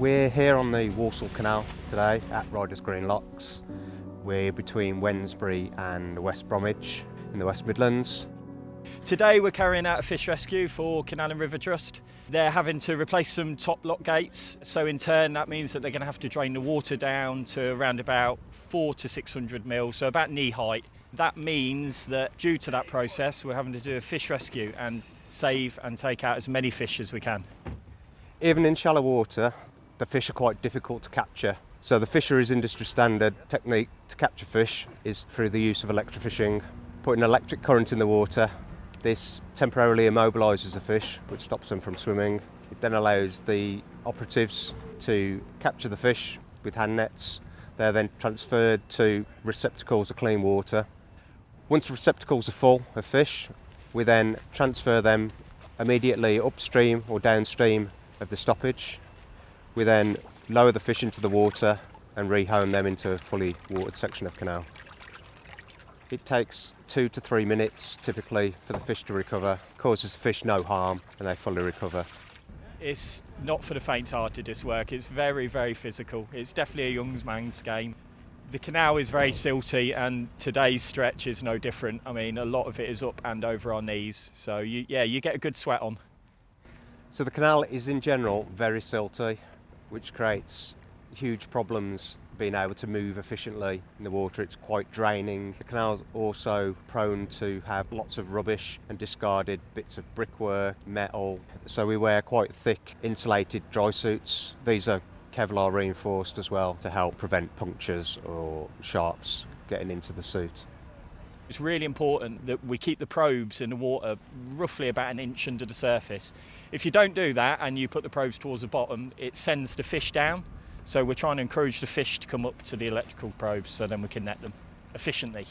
We're here on the Walsall Canal today at Ryders Green Locks. We're between Wednesbury and West Bromwich in the West Midlands. Today we're carrying out a fish rescue for Canal and River Trust. They're having to replace some top lock gates, so in turn that means that they're going to have to drain the water down to around about 400 to 600 mil, so about knee height. That means that due to that process we're having to do a fish rescue and save and take out as many fish as we can. Even in shallow water, the fish are quite difficult to capture. So the fisheries industry standard technique to capture fish is through the use of electrofishing. Putting electric current in the water, this temporarily immobilises the fish, which stops them from swimming. It then allows the operatives to capture the fish with hand nets. They're then transferred to receptacles of clean water. Once the receptacles are full of fish, we then transfer them immediately upstream or downstream of the stoppage. We then lower the fish into the water and rehome them into a fully watered section of canal. It takes 2 to 3 minutes typically for the fish to recover, causes the fish no harm and they fully recover. It's not for the faint-hearted, this work. It's very, very physical. It's definitely a young man's game. The canal is very silty and today's stretch is no different. I mean, a lot of it is up and over our knees, so you get a good sweat on. So the canal is in general very silty, which creates huge problems being able to move efficiently in the water. It's quite draining. The canal's also prone to have lots of rubbish and discarded bits of brickwork, metal. So we wear quite thick insulated dry suits. These are Kevlar reinforced as well to help prevent punctures or sharps getting into the suit. It's really important that we keep the probes in the water roughly about an inch under the surface. If you don't do that and you put the probes towards the bottom, it sends the fish down. So we're trying to encourage the fish to come up to the electrical probes so then we can net them efficiently.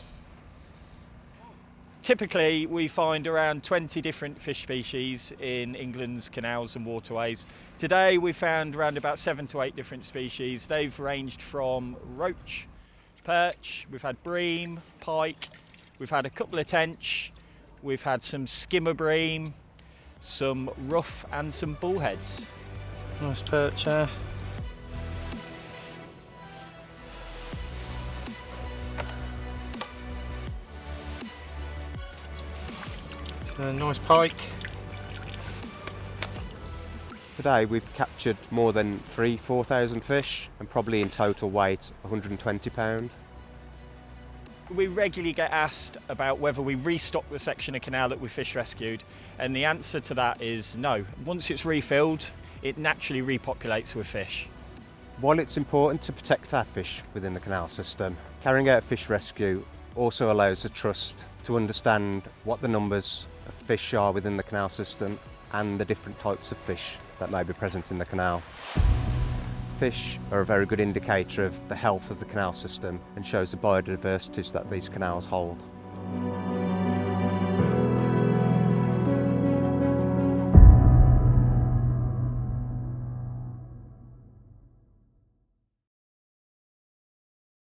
Typically we find around 20 different fish species in England's canals and waterways. Today we found around about 7 to 8 different species. They've ranged from roach, perch, we've had bream, pike, we've had a couple of tench, we've had some skimmer bream, some rough and some bullheads. Nice perch there. A nice pike. Today we've captured more than 4,000 fish and probably in total weight 120 pounds. We regularly get asked about whether we restock the section of canal that we fish rescued, and the answer to that is no. Once it's refilled, it naturally repopulates with fish. While it's important to protect our fish within the canal system, carrying out fish rescue also allows the trust to understand what the numbers of fish are within the canal system and the different types of fish that may be present in the canal. Fish are a very good indicator of the health of the canal system and shows the biodiversities that these canals hold.